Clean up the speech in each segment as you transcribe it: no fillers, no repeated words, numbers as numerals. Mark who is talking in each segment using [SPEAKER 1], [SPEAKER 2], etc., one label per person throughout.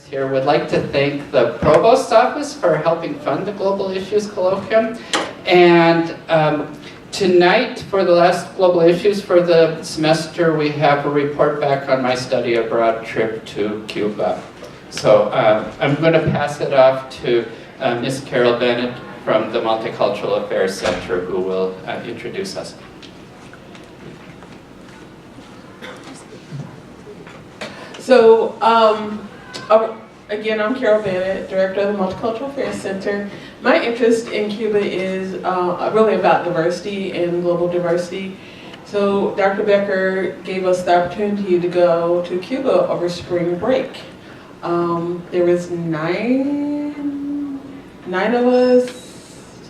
[SPEAKER 1] Here would like to thank the Provost's Office for helping fund the Global Issues Colloquium. And tonight, for the last Global Issues for the semester, we have a report back on my study abroad trip to Cuba. So I'm going to pass it off to Ms. Carol Bennett from the Multicultural Affairs Center, who will introduce us.
[SPEAKER 2] So, again, I'm Carol Bennett, Director of the Multicultural Affairs Center. My interest in Cuba is really about diversity and global diversity. So Dr. Becker gave us the opportunity to go to Cuba over spring break. There was nine of us,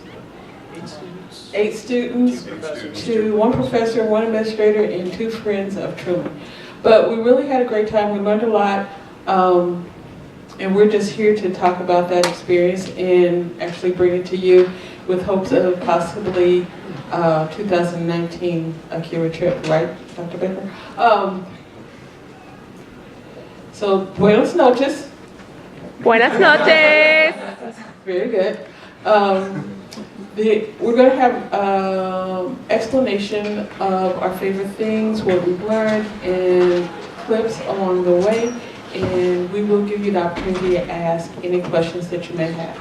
[SPEAKER 2] eight students, one professor, one administrator, and 2 friends of Truman. But we really had a great time. We learned a lot. And we're just here to talk about that experience and actually bring it to you with hopes of possibly 2019 a Cuba trip, right, Dr. Becker? So, buenas noches.
[SPEAKER 3] Buenas noches.
[SPEAKER 2] Very good. We're going to have explanation of our favorite things, what we've learned, and clips along the way. And we will give you the opportunity to ask any questions that you may have.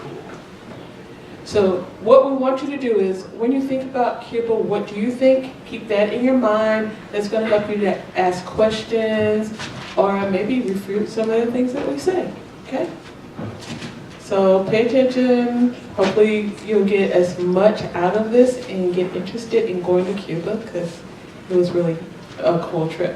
[SPEAKER 2] So what we want you to do is, when you think about Cuba, what do you think? Keep that in your mind. That's going to help you to ask questions or maybe refute some of the things that we say, okay? So pay attention. Hopefully you'll get as much out of this and get interested in going to Cuba, because it was really a cool trip.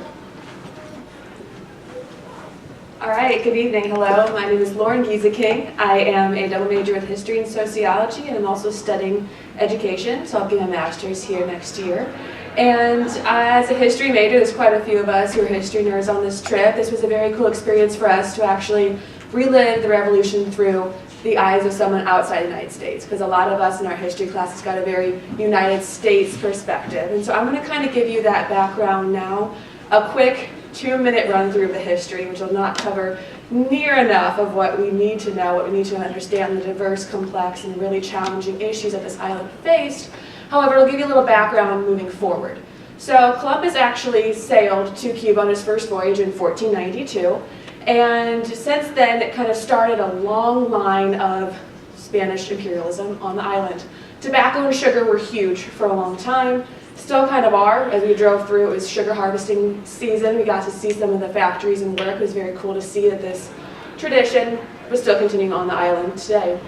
[SPEAKER 3] All right, good evening. Hello, my name is Lauren Giza-King. I am a double major with history and sociology, and I'm also studying education, so I'll get my master's here next year. And as a history major, there's quite a few of us who are history nerds on this trip. This was a very cool experience for us to actually relive the revolution through the eyes of someone outside the United States, because a lot of us in our history classes got a very United States perspective. And so I'm going to kind of give you that background now, a quick 2-minute run through of the history, which will not cover near enough of what we need to know, what we need to understand, the diverse, complex, and really challenging issues that this island faced. However, it'll give you a little background moving forward. So Columbus actually sailed to Cuba on his first voyage in 1492, and since then it kind of started a long line of Spanish imperialism on the island. Tobacco and sugar were huge for a long time. Still kind of are. As we drove through, it was sugar harvesting season. We got to see some of the factories and work. It was very cool to see that this tradition was still continuing on the island today.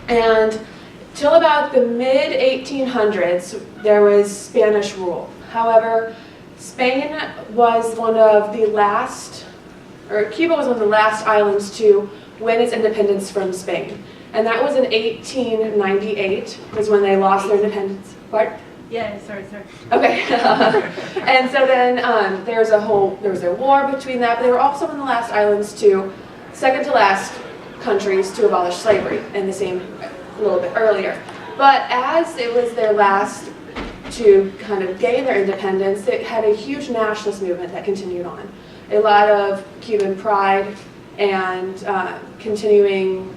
[SPEAKER 3] And till about the mid-1800s, there was Spanish rule. However, Spain was one of the last, or Cuba was one of the last islands to win its independence from Spain. And that was in 1898, was when they lost their independence. What?
[SPEAKER 4] Yeah, sorry.
[SPEAKER 3] Okay. And so then there was a war between that, but they were also one of the last islands to, second to last countries to abolish slavery in the same, a little bit earlier. But as it was their last to kind of gain their independence, it had a huge nationalist movement that continued on. A lot of Cuban pride and continuing,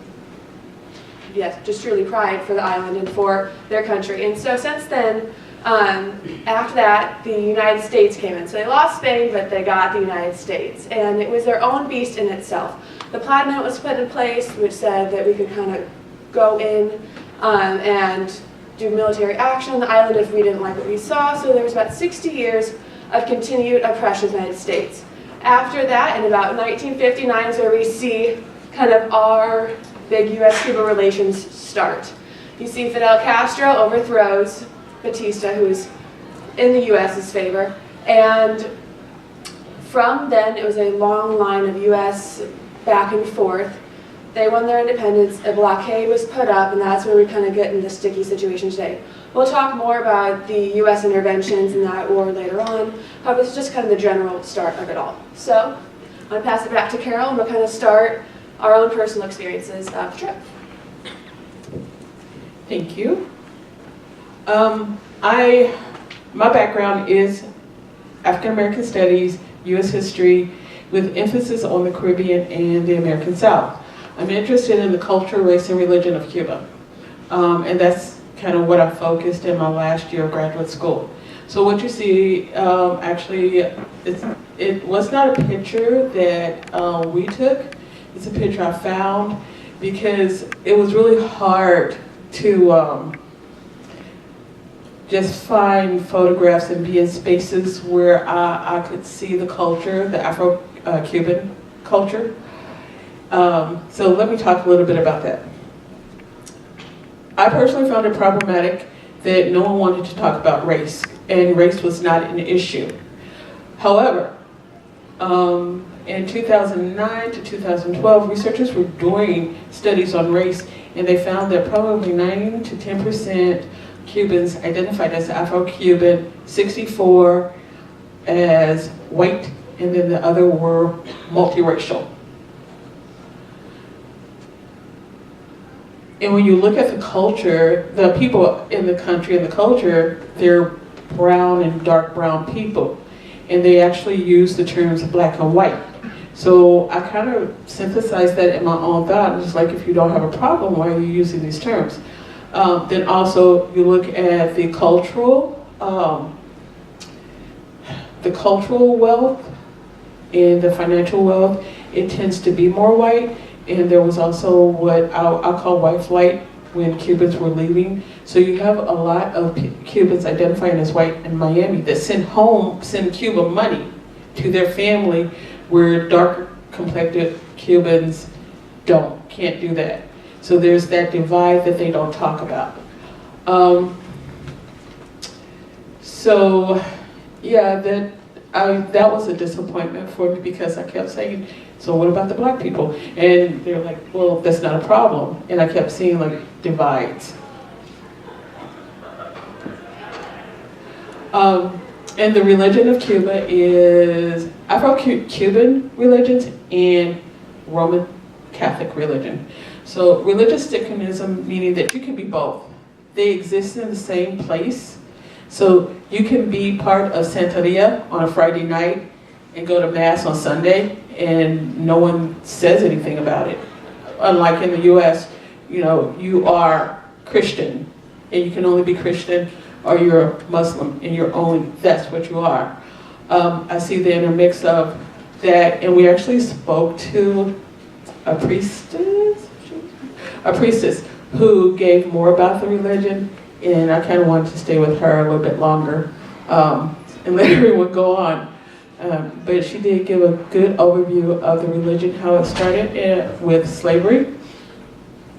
[SPEAKER 3] yes, just truly pride for the island and for their country. And so since then, after that, the United States came in. So they lost Spain, but they got the United States. And it was their own beast in itself. The Platinum was put in place, which said that we could kind of go in and do military action on the island if we didn't like what we saw. So there was about 60 years of continued oppression of the United States. After that, in about 1959 is where we see kind of our big US-Cuba relations start. You see Fidel Castro overthrows Batista, who's in the US's favor, and from then it was a long line of US back and forth. They won their independence, a blockade was put up, and that's where we kind of get in the sticky situation today. We'll talk more about the US interventions in that war later on. However, this is just kind of the general start of it all. So I'm going to pass it back to Carol, and we'll kind of start our own personal experiences of the trip.
[SPEAKER 2] Thank you. My background is African American Studies, U.S. history, with emphasis on the Caribbean and the American South. I'm interested in the culture, race, and religion of Cuba. And that's kind of what I focused in my last year of graduate school. So what you see, actually, it was not a picture that we took. It's a picture I found because it was really hard to just find photographs and be in spaces where I could see the culture, the Afro-Cuban culture. So let me talk a little bit about that. I personally found it problematic that no one wanted to talk about race, and race was not an issue. However, in 2009 to 2012, researchers were doing studies on race, and they found that probably 9 to 10% Cubans identified as Afro-Cuban, 64 as white, and then the other were multiracial. And when you look at the culture, the people in the country and the culture, they're brown and dark brown people. And they actually use the terms black and white. So I kind of synthesized that in my own thought. It's like, if you don't have a problem, why are you using these terms? Then also you look at the cultural wealth and the financial wealth. It tends to be more white. And there was also what I'll call white flight when Cubans were leaving. So you have a lot of Cubans identifying as white in Miami that send Cuba money to their family, where darker complected Cubans can't do that. So there's that divide that they don't talk about. So yeah, that was a disappointment for me, because I kept saying, so what about the black people? And they're like, well, that's not a problem. And I kept seeing like divides. And the religion of Cuba is Afro-Cuban religions and Roman Catholic religion. So religious Syncretism, meaning that you can be both. They exist in the same place. So you can be part of Santeria on a Friday night and go to Mass on Sunday, and no one says anything about it. Unlike in the US, you are Christian, and you can only be Christian, or you're Muslim, and that's what you are. I see the intermix of that, and we actually spoke to a priestess who gave more about the religion, and I kind of wanted to stay with her a little bit longer and let everyone go on. But she did give a good overview of the religion, how it started with slavery,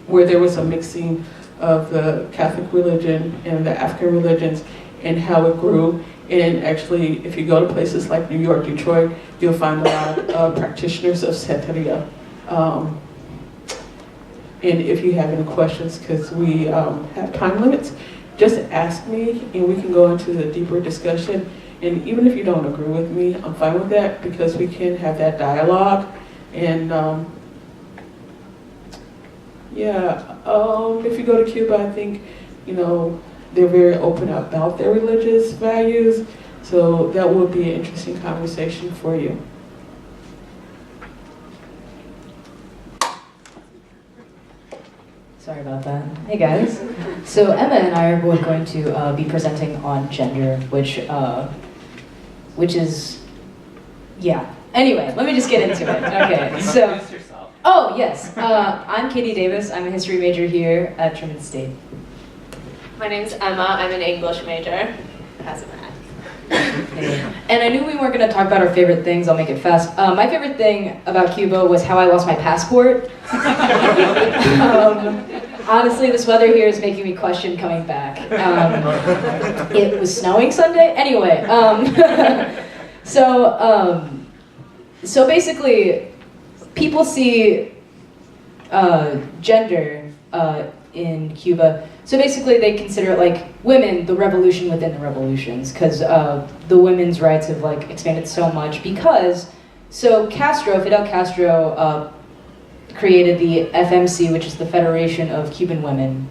[SPEAKER 2] where there was a mixing of the Catholic religion and the African religions, and how it grew. And actually, if you go to places like New York, Detroit, you'll find a lot of practitioners of Santeria. And if you have any questions, because we have time limits, just ask me and we can go into the deeper discussion. And even if you don't agree with me, I'm fine with that, because we can have that dialogue. And if you go to Cuba, I think, they're very open about their religious values. So that would be an interesting conversation for you.
[SPEAKER 4] Sorry about that. Hey guys. So Emma and I are both going to be presenting on gender, which is, yeah. Anyway, let me just get into it. Okay, so, oh yes, I'm Katie Davis. I'm a history major here at Truman State.
[SPEAKER 3] My name's Emma. I'm an English major. Pass it back.
[SPEAKER 4] And I knew we weren't going to talk about our favorite things. I'll make it fast. My favorite thing about Cuba was how I lost my passport. Honestly, this weather here is making me question coming back. It was snowing Sunday. Anyway, so basically, people see gender in Cuba. So basically, they consider it like women, the revolution within the revolutions, because the women's rights have like expanded so much. Because Fidel Castro created the FMC, which is the Federation of Cuban Women,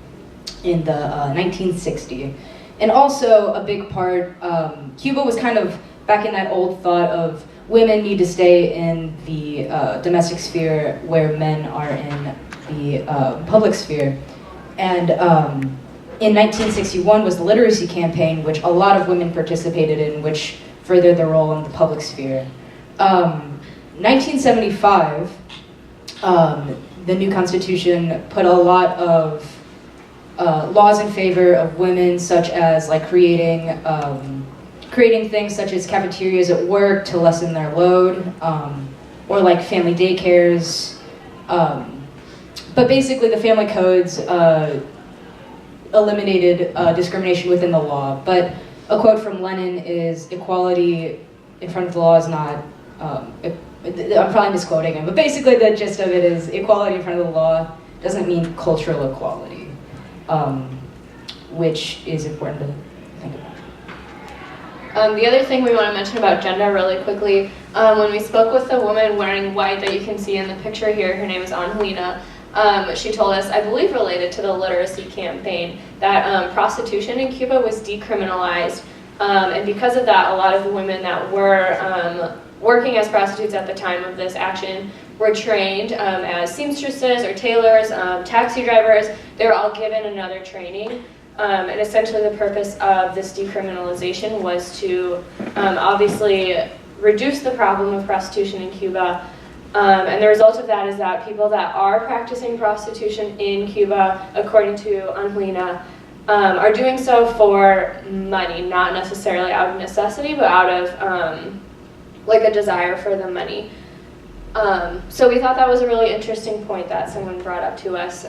[SPEAKER 4] in the 1960s. And also a big part, Cuba was kind of back in that old thought of women need to stay in the domestic sphere where men are in the public sphere. And in 1961 was the literacy campaign, which a lot of women participated in, which furthered their role in the public sphere. 1975, the new constitution put a lot of laws in favor of women, such as like creating things such as cafeterias at work to lessen their load, or like family daycares. But basically, the family codes eliminated discrimination within the law. But a quote from Lenin is, "Equality in front of the law is not." I'm probably misquoting him, but basically the gist of it is equality in front of the law doesn't mean cultural equality, which is important to think about.
[SPEAKER 5] The other thing we want to mention about gender really quickly, when we spoke with the woman wearing white that you can see in the picture here, her name is Angelina, she told us, I believe related to the literacy campaign, that prostitution in Cuba was decriminalized, and because of that, a lot of the women that were working as prostitutes at the time of this action were trained as seamstresses or tailors, taxi drivers. They were all given another training. And essentially the purpose of this decriminalization was to obviously reduce the problem of prostitution in Cuba. And the result of that is that people that are practicing prostitution in Cuba, according to Angelina, are doing so for money, not necessarily out of necessity, but out of like a desire for the money. So we thought that was a really interesting point that someone brought up to us,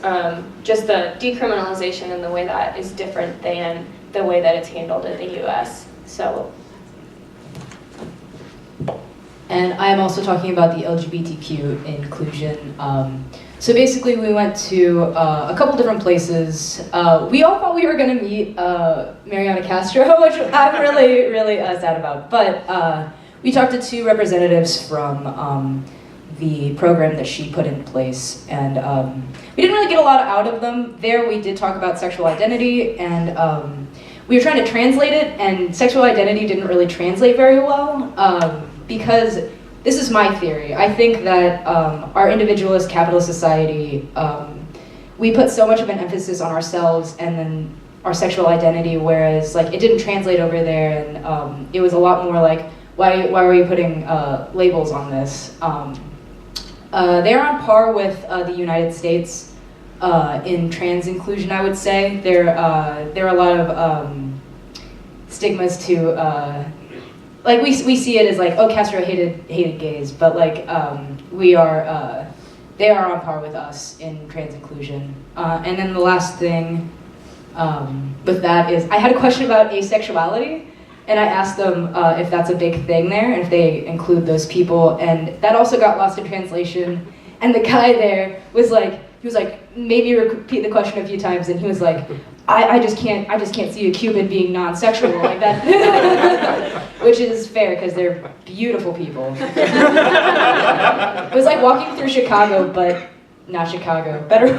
[SPEAKER 5] just the decriminalization and the way that is different than the way that it's handled in the US. So.
[SPEAKER 4] And I am also talking about the LGBTQ inclusion. So basically we went to a couple different places. We all thought we were gonna meet Mariana Castro, which I'm really, really sad about. But we talked to two representatives from the program that she put in place, and we didn't really get a lot out of them. There we did talk about sexual identity, and we were trying to translate it, and sexual identity didn't really translate very well, because this is my theory. I think that our individualist capitalist society, we put so much of an emphasis on ourselves and then our sexual identity, whereas like it didn't translate over there, and it was a lot more like, why are you putting labels on this? They're on par with the United States in trans inclusion, I would say. There are a lot of stigmas to, like we see it as like, oh, Castro hated gays, but like they are on par with us in trans inclusion. And then the last thing with that is, I had a question about asexuality. And I asked them if that's a big thing there, and if they include those people, and that also got lost in translation. And the guy there was like, maybe repeat the question a few times, and he was like, I just can't see a Cuban being non-sexual like that, which is fair because they're beautiful people. It was like walking through Chicago, but not Chicago. Better.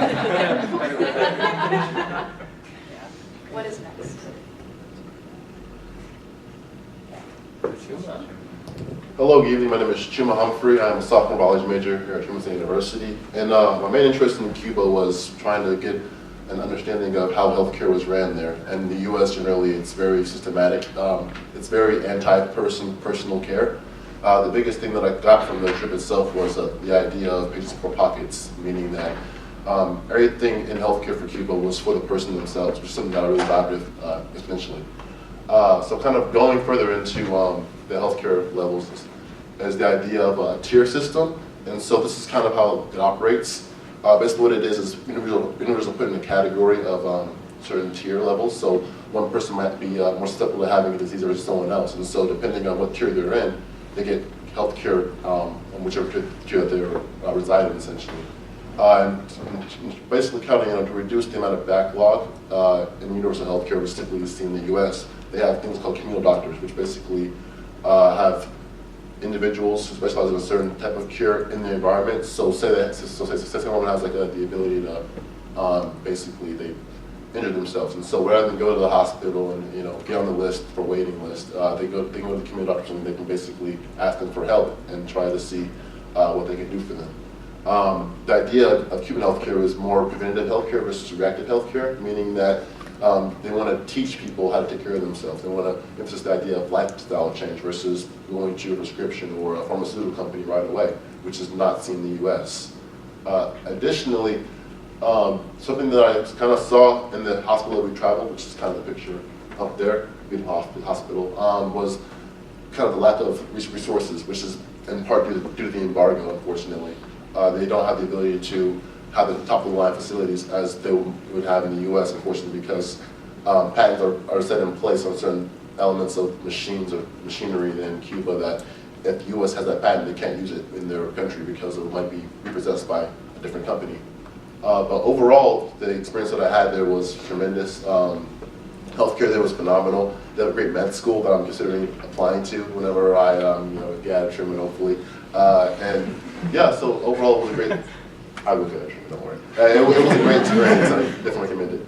[SPEAKER 3] What is next?
[SPEAKER 6] Hello, good evening. My name is Chuma Humphrey. I'm a sophomore biology major here at Cuban State University. And my main interest in Cuba was trying to get an understanding of how healthcare was ran there. And in the US generally, it's very systematic. It's very anti-personal care. The biggest thing that I got from the trip itself was the idea of patients for pockets, meaning that everything in healthcare for Cuba was for the person themselves, which is something that I really vibed with essentially. So kind of going further into the healthcare levels is the idea of a tier system. And so this is kind of how it operates. Basically what it is individuals are put in a category of certain tier levels. So one person might be more susceptible to having a disease versus someone else. And so depending on what tier they're in, they get healthcare on whichever tier that they're residing essentially. And basically counting on to reduce the amount of backlog in universal healthcare, which typically is seen in the US, they have things called communal doctors, which basically have individuals who specialize in a certain type of cure in the environment. So say someone has like the ability to basically they injure themselves. And so rather than go to the hospital and get on the list for waiting list, they go to the community doctors and they can basically ask them for help and try to see what they can do for them. The idea of Cuban healthcare is more preventative healthcare versus reactive healthcare, meaning that they want to teach people how to take care of themselves. They want to emphasize the idea of lifestyle change versus going to a prescription or a pharmaceutical company right away, which is not seen in the U.S. Additionally, something that I kind of saw in the hospital that we traveled, which is kind of the picture up there, the hospital, was kind of the lack of resources, which is in part due to the embargo, unfortunately. They don't have the ability to have the top-of-the-line facilities as they would have in the U.S., unfortunately, because patents are set in place on certain elements of machines or machinery in Cuba that if the U.S. has that patent, they can't use it in their country because it might be repossessed by a different company. But overall, the experience that I had there was tremendous. Healthcare there was phenomenal. They have a great med school that I'm considering applying to whenever I get out of Truman, hopefully. And yeah, so overall it was a great. I will get out of Truman, don't worry. It was a great experience. I definitely recommend it.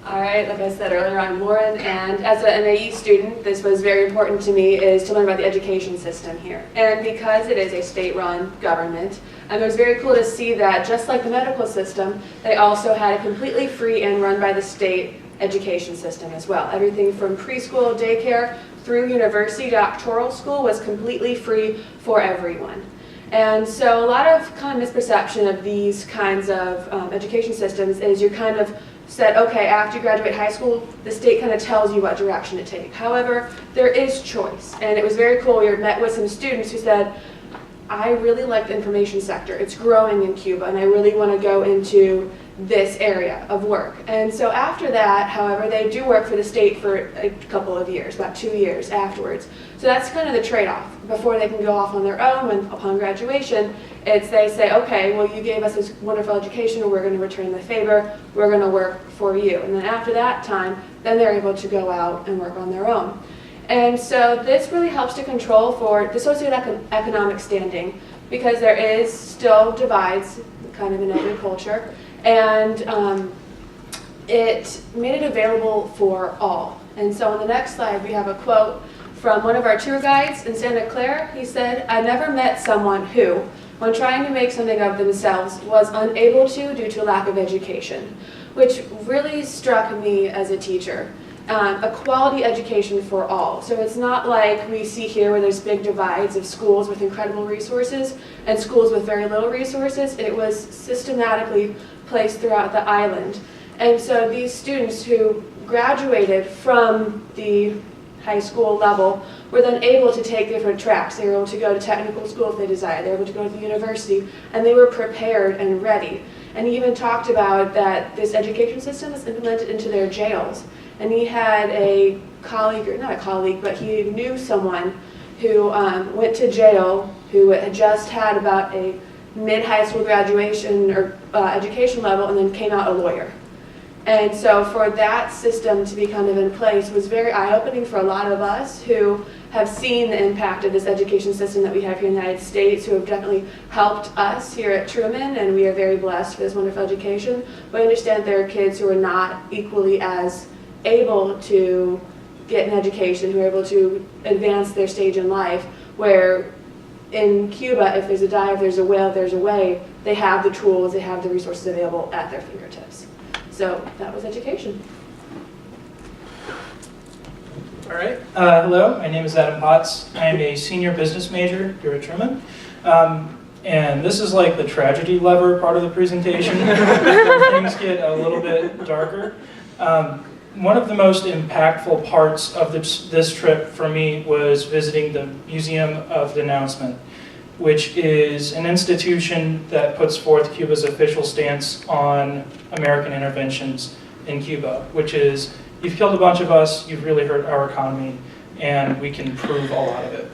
[SPEAKER 3] All right, like I said earlier, I'm Lauren, and as an MAE student, this was very important to me, is to learn about the education system here. And because it is a state-run government, it was very cool to see that, just like the medical system, they also had a completely free and run by the state education system as well. Everything from preschool, daycare, through university, doctoral school was completely free for everyone. And so a lot of kind of misperception of these kinds of education systems is you're kind of said, okay, after you graduate high school, the state kind of tells you what direction to take. However, there is choice. And it was very cool. We met with some students who said, I really like the information sector. It's growing in Cuba, and I really want to go into this area of work. And so after that, however, they do work for the state for a couple of years, about 2 years afterwards. So that's kind of the trade-off. Before they can go off on their own, when upon graduation, it's they say, okay, well, you gave us this wonderful education, we're going to return the favor, we're going to work for you. And then after that time, then they're able to go out and work on their own. And so this really helps to control for the socioeconomic standing, because there is still divides kind of in every culture, and it made it available for all. And so on the next slide, we have a quote from one of our tour guides in Santa Clara. He said, I never met someone who, when trying to make something of themselves, was unable to due to lack of education, which really struck me as a teacher. A quality education for all. So it's not like we see here where there's big divides of schools with incredible resources and schools with very little resources. It was systematically placed throughout the island. And so these students who graduated from the high school level were then able to take different tracks. They were able to go to technical school if they desired. They were able to go to the university, and they were prepared and ready. And he even talked about that this education system was implemented into their jails. And he had a colleague, or not a colleague, but he knew someone who went to jail, who had just had about a mid-high school graduation or education level, and then came out a lawyer. And so for that system to be kind of in place was very eye-opening for a lot of us who have seen the impact of this education system that we have here in the United States, who have definitely helped us here at Truman, and we are very blessed for this wonderful education. But I understand there are kids who are not equally as able to get an education, who are able to advance their stage in life, where in Cuba, if there's a die, if there's a will, if there's a way, they have the tools, they have the resources available at their fingertips. So that was education.
[SPEAKER 7] All right. Hello, my name is Adam Potts. I am a senior business major here at Truman. And this is like the tragedy lever part of the presentation, where things get a little bit darker. One of the most impactful parts of this trip for me was visiting the Museum of Denouncement, which is an institution that puts forth Cuba's official stance on American interventions in Cuba, which is, you've killed a bunch of us, you've really hurt our economy, and we can prove a lot of it.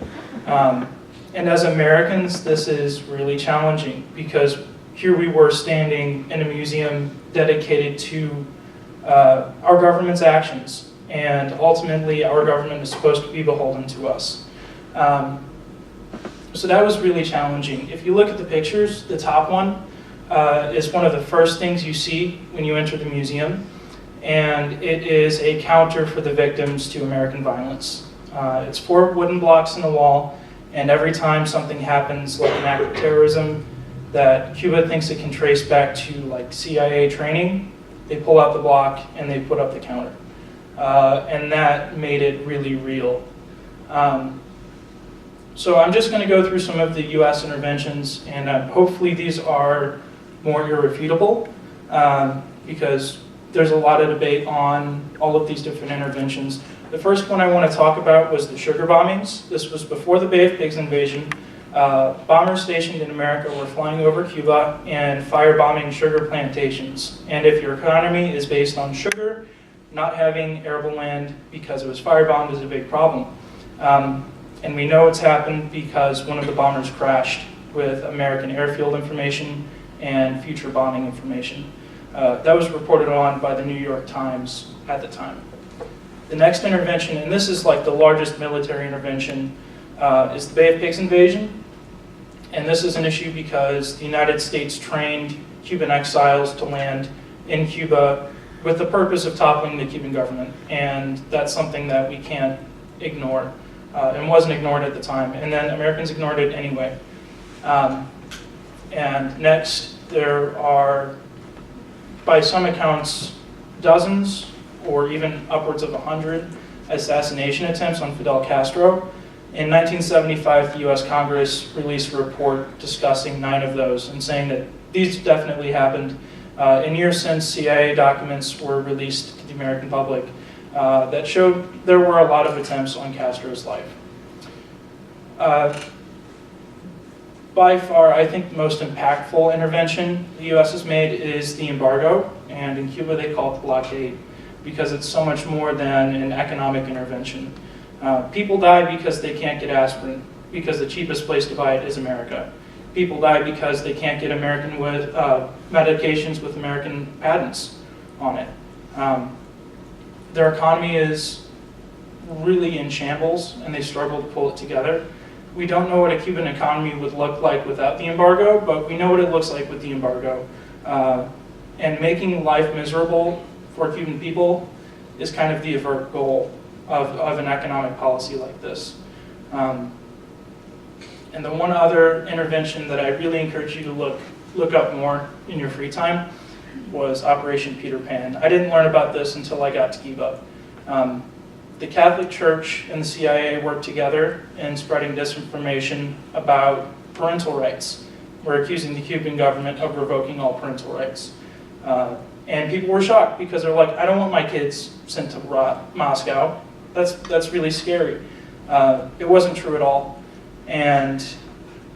[SPEAKER 7] And as Americans, this is really challenging, because here we were standing in a museum dedicated to our government's actions, and ultimately our government is supposed to be beholden to us. So that was really challenging. If you look at the pictures, the top one, is one of the first things you see when you enter the museum, and it is a counter for the victims to American violence. It's 4 wooden blocks in the wall, and every time something happens, like an act of terrorism, that Cuba thinks it can trace back to like CIA training, they pull out the block and they put up the counter. And that made it really real. So I'm just going to go through some of the US interventions, and hopefully these are more irrefutable, because there's a lot of debate on all of these different interventions. The first one I want to talk about was the sugar bombings. This was before the Bay of Pigs invasion. Bombers stationed in America were flying over Cuba and firebombing sugar plantations. And if your economy is based on sugar, not having arable land because it was firebombed is a big problem. And we know it's happened because one of the bombers crashed with American airfield information and future bombing information. That was reported on by the New York Times at the time. The next intervention, and this is like the largest military intervention, is the Bay of Pigs invasion. And this is an issue because the United States trained Cuban exiles to land in Cuba with the purpose of toppling the Cuban government. And that's something that we can't ignore, and wasn't ignored at the time. And then Americans ignored it anyway. And next, there are, by some accounts, dozens or even upwards of 100 assassination attempts on Fidel Castro. In 1975, the US Congress released a report discussing 9 of those and saying that these definitely happened. In years since, CIA documents were released to the American public that showed there were a lot of attempts on Castro's life. By far, I think the most impactful intervention the US has made is the embargo, and in Cuba they call it the blockade, because it's so much more than an economic intervention. People die because they can't get aspirin, because the cheapest place to buy it is America. People die because they can't get American medications with American patents on it. Their economy is really in shambles, and they struggle to pull it together. We don't know what a Cuban economy would look like without the embargo, but we know what it looks like with the embargo. And making life miserable for Cuban people is kind of the avert goal of an economic policy like this. And the one other intervention that I really encourage you to look up more in your free time was Operation Peter Pan. I didn't learn about this until I got to Cuba. The Catholic Church and the CIA worked together in spreading disinformation about parental rights. We're accusing the Cuban government of revoking all parental rights. And people were shocked because they're like, I don't want my kids sent to Moscow. That's really scary. It wasn't true at all. And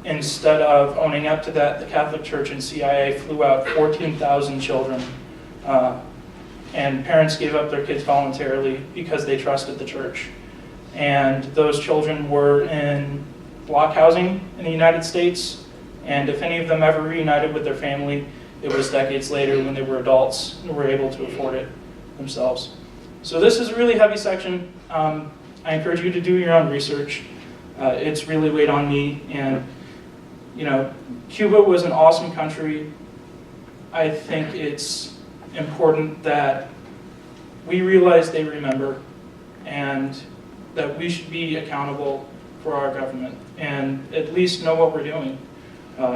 [SPEAKER 7] instead of owning up to that, the Catholic Church and CIA flew out 14,000 children. And parents gave up their kids voluntarily because they trusted the church. And those children were in block housing in the United States. And if any of them ever reunited with their family, it was decades later when they were adults and were able to afford it themselves. So this is a really heavy section. I encourage you to do your own research. It's really weighed on me. And, you know, Cuba was an awesome country. I think it's important that we realize they remember, and that we should be accountable for our government and at least know what we're doing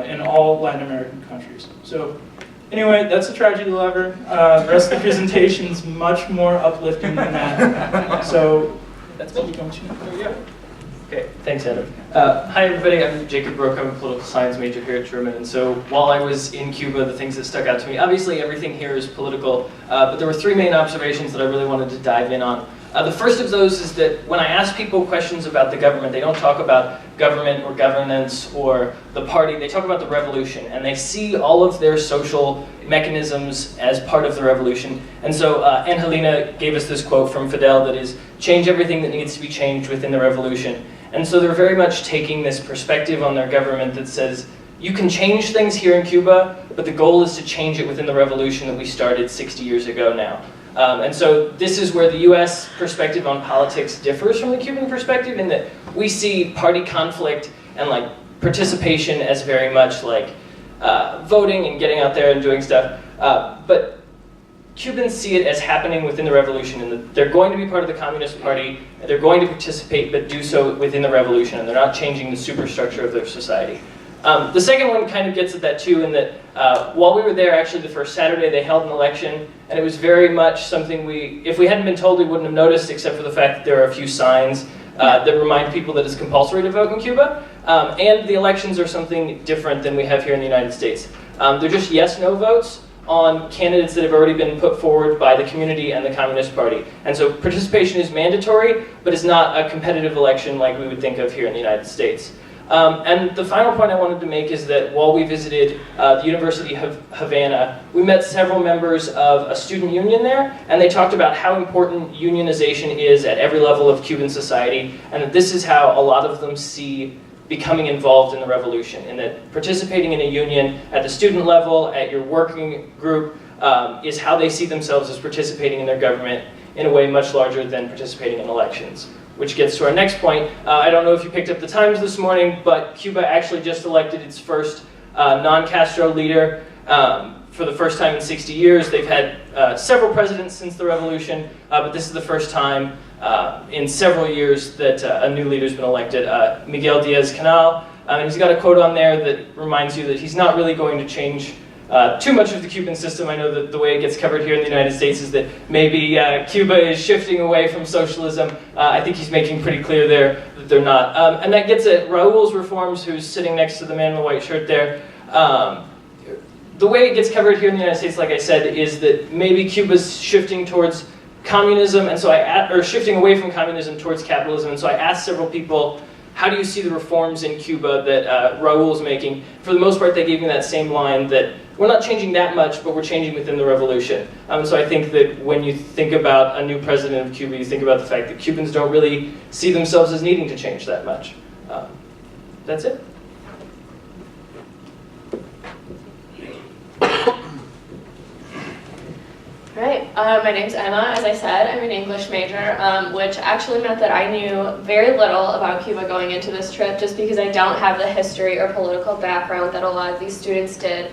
[SPEAKER 7] in all Latin American countries. So anyway, that's the tragedy lever. The rest of the presentation is much more uplifting than that. So that's what we're going to do. Yeah.
[SPEAKER 8] Okay, thanks, Adam. Hi, everybody. I'm Jacob Brook. I'm a political science major here at Truman. And so while I was in Cuba, the things that stuck out to me, obviously everything here is political, but there were 3 main observations that I really wanted to dive in on. The first of those is that when I ask people questions about the government, they don't talk about government or governance or the party. They talk about the revolution, and they see all of their social mechanisms as part of the revolution. And so Angelina gave us this quote from Fidel that is, change everything that needs to be changed within the revolution. And so they're very much taking this perspective on their government that says, you can change things here in Cuba, but the goal is to change it within the revolution that we started 60 years ago now. And so this is where the US perspective on politics differs from the Cuban perspective, in that we see party conflict and like participation as very much like voting and getting out there and doing stuff. But Cubans see it as happening within the revolution, and that they're going to be part of the Communist Party, they're going to participate, but do so within the revolution, and they're not changing the superstructure of their society. The second one kind of gets at that too, in that while we were there, actually the first Saturday, they held an election, and it was very much something if we hadn't been told, we wouldn't have noticed, except for the fact that there are a few signs that remind people that it's compulsory to vote in Cuba, and the elections are something different than we have here in the United States. They're just yes-no votes on candidates that have already been put forward by the community and the Communist Party. And so participation is mandatory, but it's not a competitive election like we would think of here in the United States. And the final point I wanted to make is that while we visited the University of Havana, we met several members of a student union there, and they talked about how important unionization is at every level of Cuban society, and that this is how a lot of them see becoming involved in the revolution, and that participating in a union at the student level, at your working group, is how they see themselves as participating in their government in a way much larger than participating in elections. Which gets to our next point. I don't know if you picked up the Times this morning, but Cuba actually just elected its first non-Castro leader for the first time in 60 years. They've had several presidents since the revolution, but this is the first time in several years that a new leader's been elected, Miguel Díaz-Canel. And he's got a quote on there that reminds you that he's not really going to change too much of the Cuban system. I know that the way it gets covered here in the United States is that maybe Cuba is shifting away from socialism. I think he's making pretty clear there that they're not. And that gets at Raul's reforms, who's sitting next to the man in the white shirt there. The way it gets covered here in the United States, like I said, is that maybe Cuba's shifting towards communism, and so or shifting away from communism towards capitalism. And so I asked several people, how do you see the reforms in Cuba that Raul's making? For the most part, they gave me that same line that we're not changing that much, but we're changing within the revolution. So I think that when you think about a new president of Cuba, you think about the fact that Cubans don't really see themselves as needing to change that much. That's it.
[SPEAKER 5] Right, my name's Emma. As I said, I'm an English major, which actually meant that I knew very little about Cuba going into this trip, just because I don't have the history or political background that a lot of these students did.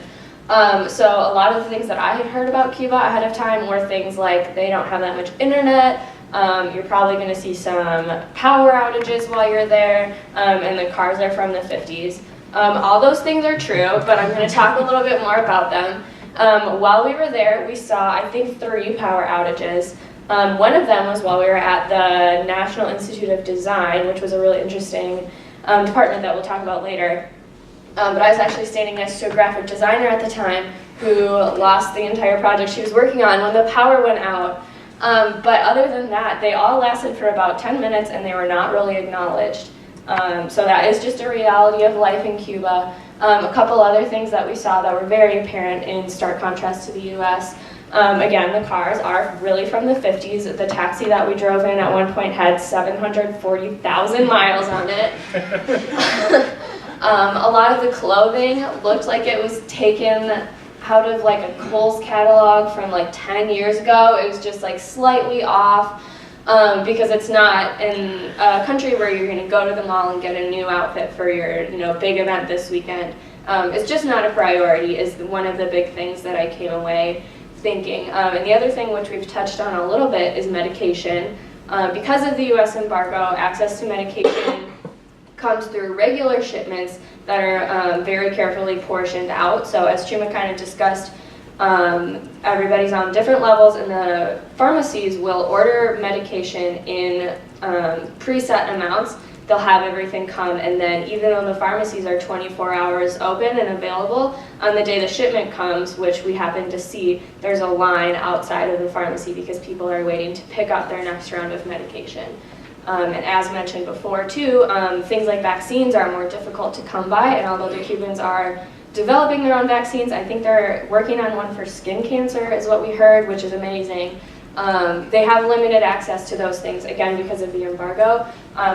[SPEAKER 5] So a lot of the things that I had heard about Cuba ahead of time were things like they don't have that much internet, you're probably going to see some power outages while you're there, and the cars are from the 50s. All those things are true, but I'm going to talk a little bit more about them. While we were there, we saw, I think, 3 power outages. One of them was while we were at the National Institute of Design, which was a really interesting department that we'll talk about later. But I was actually standing next to a graphic designer at the time who lost the entire project she was working on when the power went out. But other than that, they all lasted for about 10 minutes and they were not really acknowledged. So that is just a reality of life in Cuba. A couple other things that we saw that were very apparent in stark contrast to the US. Again, the cars are really from the 50s. The taxi that we drove in at one point had 740,000 miles on it. A lot of the clothing looked like it was taken out of like a Kohl's catalog from like 10 years ago. It was just like slightly off. Because it's not in a country where you're going to go to the mall and get a new outfit for your big event this weekend. It's just not a priority is one of the big things that I came away thinking. And the other thing which we've touched on a little bit is medication. Because of the US embargo, access to medication comes through regular shipments that are very carefully portioned out. So as Chuma kind of discussed, everybody's on different levels, and the pharmacies will order medication in preset amounts. They'll have everything come, and then even though the pharmacies are 24 hours open and available, on the day the shipment comes, which we happen to see, there's a line outside of the pharmacy because people are waiting to pick up their next round of medication. And as mentioned before too, things like vaccines are more difficult to come by, and although the Cubans are developing their own vaccines, I think they're working on one for skin cancer is what we heard, which is amazing. They have limited access to those things, again, because of the embargo,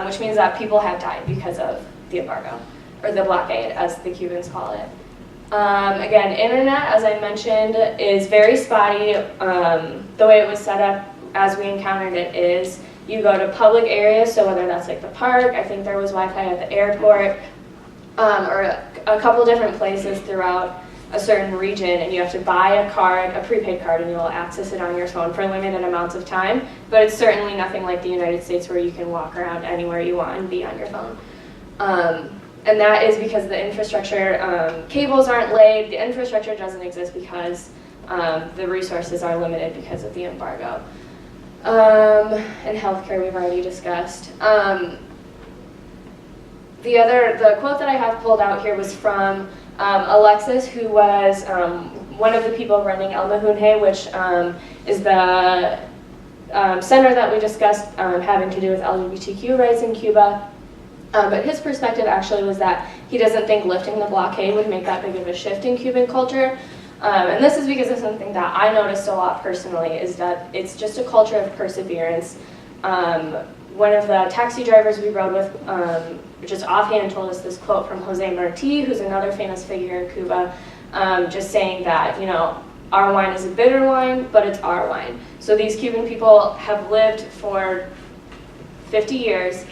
[SPEAKER 5] which means that people have died because of the embargo, or the blockade, as the Cubans call it. Again, internet, as I mentioned, is very spotty. The way it was set up as we encountered it is you go to public areas, so whether that's like the park, I think there was Wi-Fi at the airport, or a couple different places throughout a certain region, and you have to buy a card, a prepaid card, and you'll access it on your phone for limited amounts of time. But it's certainly nothing like the United States where you can walk around anywhere you want and be on your phone. And that is because the infrastructure, cables aren't laid, the infrastructure doesn't exist because the resources are limited because of the embargo. And healthcare we've already discussed. The quote that I have pulled out here was from Alexis, who was one of the people running El Mahunhe, which is the center that we discussed having to do with LGBTQ rights in Cuba. But his perspective actually was that he doesn't think lifting the blockade would make that big of a shift in Cuban culture. And this is because of something that I noticed a lot personally, is that it's just a culture of perseverance. One of the taxi drivers we rode with just offhand told us this quote from Jose Marti, who's another famous figure in Cuba, just saying that, you know, our wine is a bitter wine, but it's our wine. So these Cuban people have lived for 50 years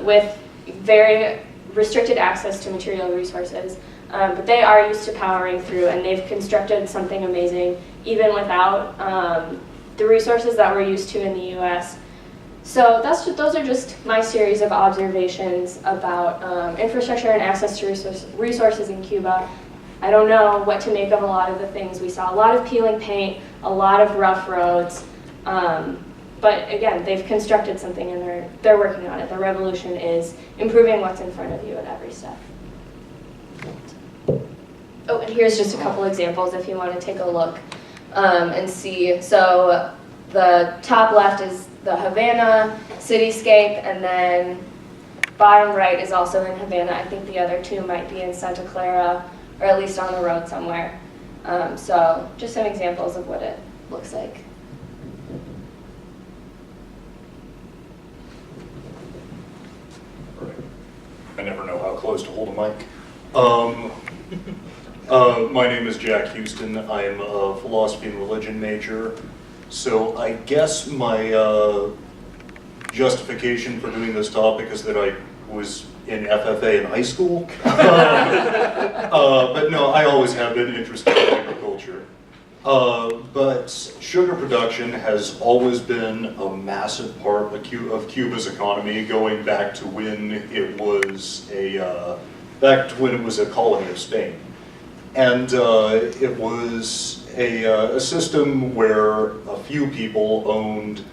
[SPEAKER 5] with very restricted access to material resources, but they are used to powering through, and they've constructed something amazing even without the resources that we're used to in the US. So those are just my series of observations about infrastructure and access to resources in Cuba. I don't know what to make of a lot of the things. We saw a lot of peeling paint, a lot of rough roads, but again, they've constructed something and they're working on it. The revolution is improving what's in front of you at every step. Oh, and here's just a couple examples if you want to take a look and see. So the top left is the Havana cityscape, and then bottom right is also in Havana. I think the other two might be in Santa Clara, or at least on the road somewhere. So just some examples of what it looks like.
[SPEAKER 9] I never know how close to hold a mic. My name is Jack Houston. I'm a philosophy and religion major. So I guess my justification for doing this topic is that I was in FFA in high school. But no, I always have been interested in agriculture. But sugar production has always been a massive part of Cuba's economy, going back to when it was a colony of Spain. And it was a system where a few people owned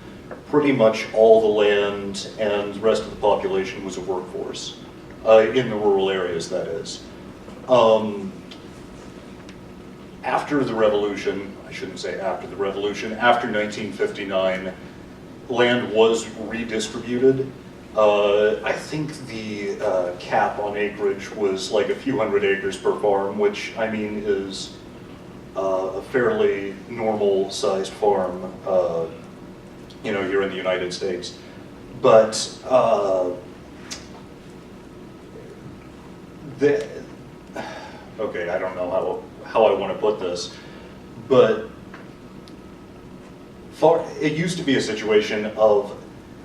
[SPEAKER 9] pretty much all the land, and the rest of the population was a workforce, in the rural areas, that is. After the revolution, I shouldn't say after the revolution, after 1959, land was redistributed. I think the cap on acreage was like a few hundred acres per farm, which I mean is a fairly normal sized farm, you know, here in the United States. But okay, I don't know how I want to put this, but it used to be a situation of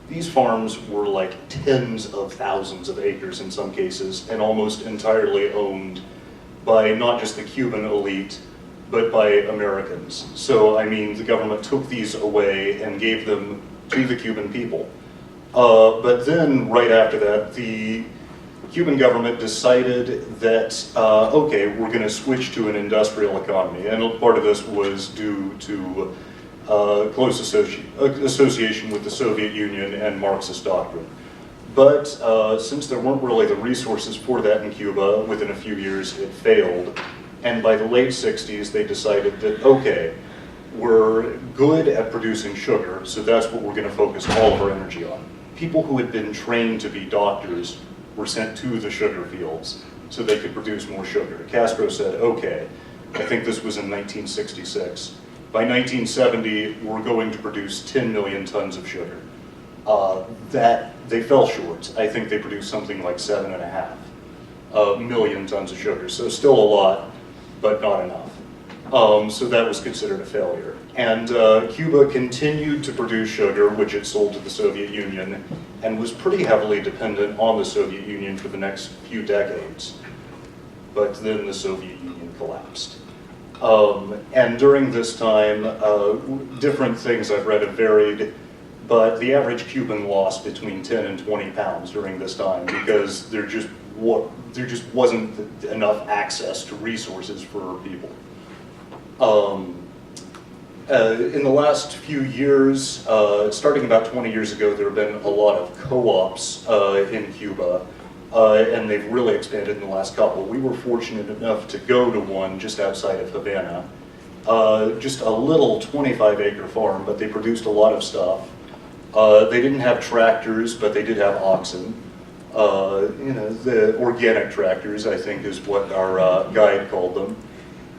[SPEAKER 9] these farms were like tens of thousands of acres in some cases, and almost entirely owned by not just the Cuban elite, but by Americans. So, I mean, the government took these away and gave them to the Cuban people. But then, right after that, the Cuban government decided that, okay, we're going to switch to an industrial economy. And part of this was due to close association with the Soviet Union and Marxist doctrine. But since there weren't really the resources for that in Cuba, within a few years it failed. And by the late 60s, they decided that, okay, we're good at producing sugar, so that's what we're going to focus all of our energy on. People who had been trained to be doctors were sent to the sugar fields so they could produce more sugar. Castro said, okay, I think this was in 1966. By 1970, we're going to produce 10 million tons of sugar. That they fell short. I think they produced something like 7.5 million tons of sugar. So still a lot, but not enough. So that was considered a failure. And Cuba continued to produce sugar, which it sold to the Soviet Union, and was pretty heavily dependent on the Soviet Union for the next few decades. but then the Soviet Union collapsed. And during this time, different things I've read have varied, but the average Cuban lost between 10 and 20 pounds during this time because there just wasn't enough access to resources for people. In the last few years, starting about 20 years ago, there have been a lot of co-ops in Cuba, and they've really expanded in the last couple. We were fortunate enough to go to one just outside of Havana. Just a little 25-acre farm, but they produced a lot of stuff. They didn't have tractors, but they did have oxen. The organic tractors, I think, is what our guide called them.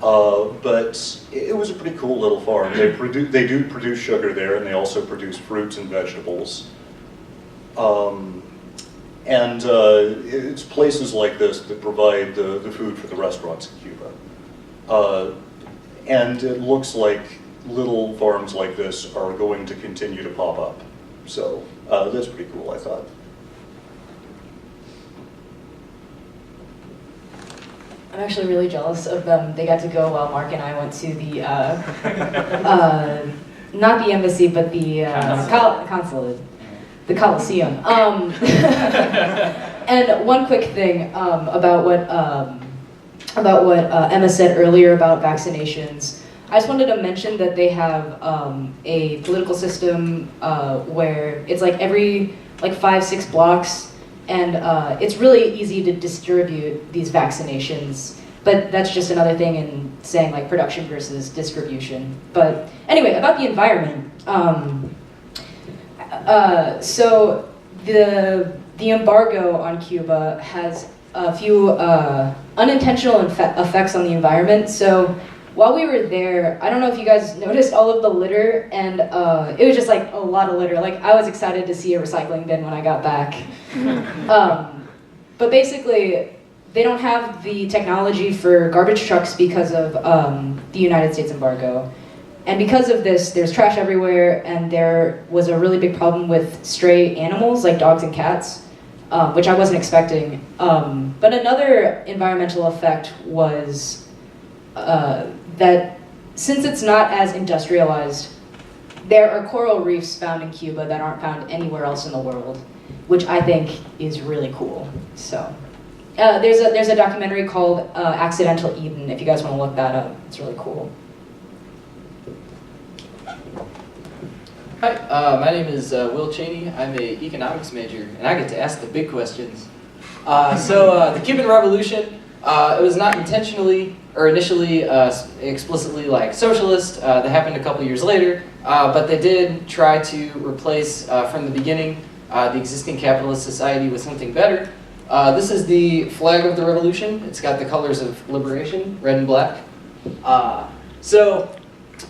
[SPEAKER 9] But it was a pretty cool little farm. They do produce sugar there, and they also produce fruits and vegetables. It's places like this that provide the food for the restaurants in Cuba. And it looks like little farms like this are going to continue to pop up. So that's pretty cool, I thought.
[SPEAKER 4] I'm actually really jealous of them. They got to go while Mark and I went to the, not the embassy, but the consulate, the Coliseum. And one quick thing about what Emma said earlier about vaccinations. I just wanted to mention that they have a political system where it's like every 5-6 blocks, and it's really easy to distribute these vaccinations. But that's just another thing in saying like production versus distribution. But anyway, about the environment. So the embargo on Cuba has a few unintentional effects on the environment. So while we were there, I don't know if you guys noticed all of the litter, and it was just like a lot of litter. Like I was excited to see a recycling bin when I got back. But basically, they don't have the technology for garbage trucks because of the United States embargo. And because of this, there's trash everywhere, and there was a really big problem with stray animals like dogs and cats, which I wasn't expecting. But another environmental effect was that since it's not as industrialized, there are coral reefs found in Cuba that aren't found anywhere else in the world, which I think is really cool. So there's a documentary called Accidental Eden, if you guys want to look that up. It's really cool.
[SPEAKER 10] Hi, my name is Will Cheney. I'm an economics major, and I get to ask the big questions. The Cuban Revolution, it was not intentionally or initially explicitly like socialist. That happened a couple years later, but they did try to replace from the beginning the existing capitalist society with something better. This is the flag of the revolution. It's got the colors of liberation, red and black.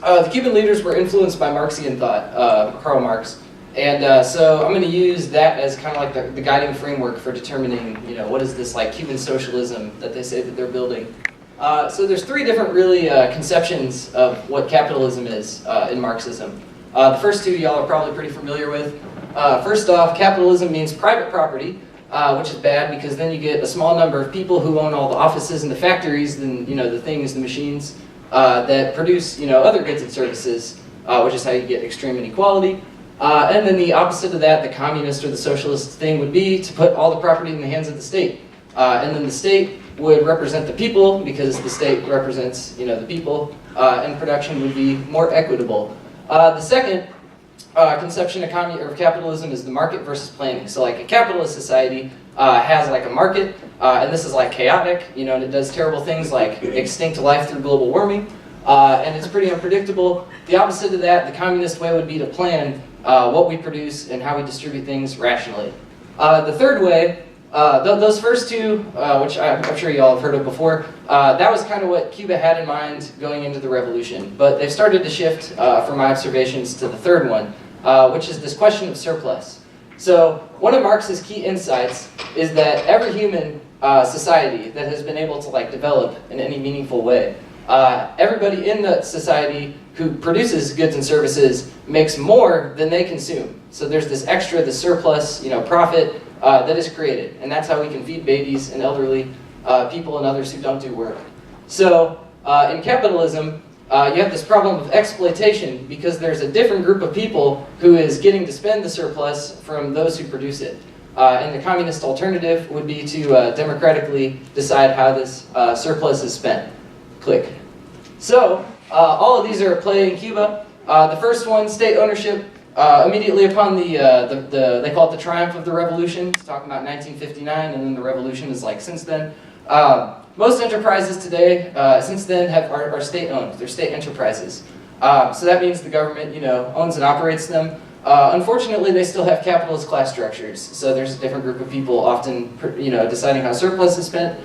[SPEAKER 10] The Cuban leaders were influenced by Marxian thought, Karl Marx. And so I'm going to use that as kind of like the guiding framework for determining, what is this like Cuban socialism that they say that they're building. So there's three different really conceptions of what capitalism is in Marxism. The first two y'all are probably pretty familiar with. First off, capitalism means private property, which is bad because then you get a small number of people who own all the offices and the factories, and the things, the machines that produce other goods and services, which is how you get extreme inequality. And then the opposite of that, the communist or the socialist thing would be to put all the property in the hands of the state. And then the state would represent the people because the state represents the people, and production would be more equitable. The second conception of capitalism is the market versus planning. So like a capitalist society has like a market, and this is like chaotic, and it does terrible things like extinct life through global warming, and it's pretty unpredictable. The opposite of that, the communist way, would be to plan what we produce and how we distribute things rationally. The third way, those first two, which I'm sure you all have heard of before, that was kind of what Cuba had in mind going into the revolution. But they've started to shift, from my observations, to the third one, which is this question of surplus. So one of Marx's key insights is that every human society that has been able to develop in any meaningful way, everybody in that society who produces goods and services makes more than they consume. So there's this extra, the surplus, profit that is created, and that's how we can feed babies and elderly, people and others who don't do work. So in capitalism, you have this problem of exploitation because there's a different group of people who is getting to spend the surplus from those who produce it. And the communist alternative would be to democratically decide how this surplus is spent. Click. So all of these are at play in Cuba. The first one, state ownership, immediately upon they call it the triumph of the revolution. It's talking about 1959, and then the revolution is like since then. Most enterprises today, since then, are state-owned. They're state enterprises. So that means the government, owns and operates them. Unfortunately, they still have capitalist class structures. So there's a different group of people often, deciding how surplus is spent.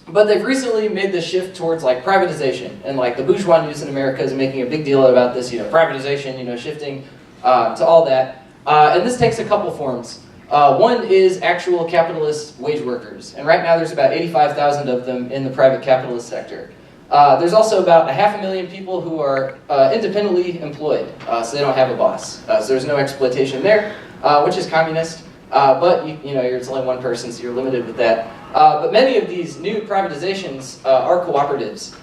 [SPEAKER 10] But they've recently made this shift towards like privatization, and like the bourgeois news in America is making a big deal about this, privatization, shifting to all that. And this takes a couple forms. One is actual capitalist wage workers, and right now there's about 85,000 of them in the private capitalist sector. There's also about 500,000 people who are independently employed, so they don't have a boss. So there's no exploitation there, which is communist. But it's only one person, so you're limited with that. But many of these new privatizations are cooperatives,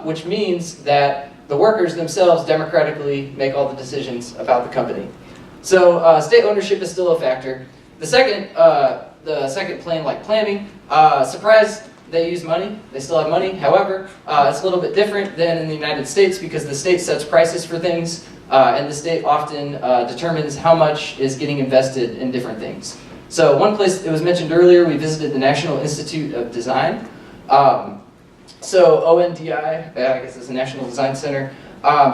[SPEAKER 10] which means that the workers themselves democratically make all the decisions about the company. So state ownership is still a factor. The second plane, like planning, surprise, they use money. They still have money. However, it's a little bit different than in the United States because the state sets prices for things. And the state often determines how much is getting invested in different things. So one place, it was mentioned earlier, we visited the National Institute of Design. So ONDI, I guess it's the National Design Center.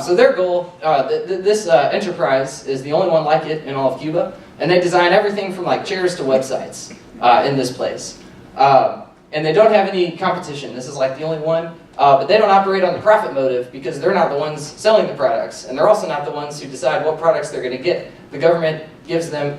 [SPEAKER 10] So their goal, this enterprise is the only one like it in all of Cuba. And they design everything from like chairs to websites in this place. And they don't have any competition. This is like the only one. But they don't operate on the profit motive because they're not the ones selling the products. And they're also not the ones who decide what products they're going to get. The government gives them,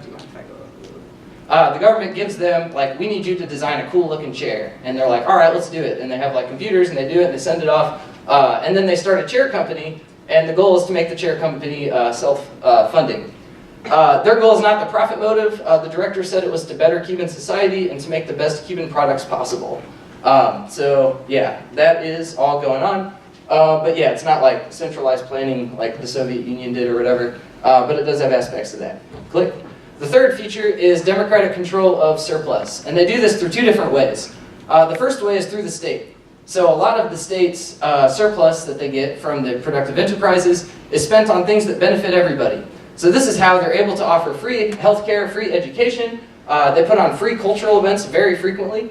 [SPEAKER 10] like, we need you to design a cool looking chair. And they're like, all right, let's do it. And they have like computers and they do it and they send it off. And then they start a chair company. And the goal is to make the chair company self-funding. Their goal is not the profit motive. The director said it was to better Cuban society and to make the best Cuban products possible. So yeah, that is all going on. But yeah, it's not like centralized planning like the Soviet Union did or whatever, but it does have aspects of that. Click. The third feature is democratic control of surplus, and they do this through two different ways. The first way is through the state. So a lot of the state's surplus that they get from the productive enterprises is spent on things that benefit everybody. So this is how they're able to offer free healthcare, free education. They put on free cultural events very frequently.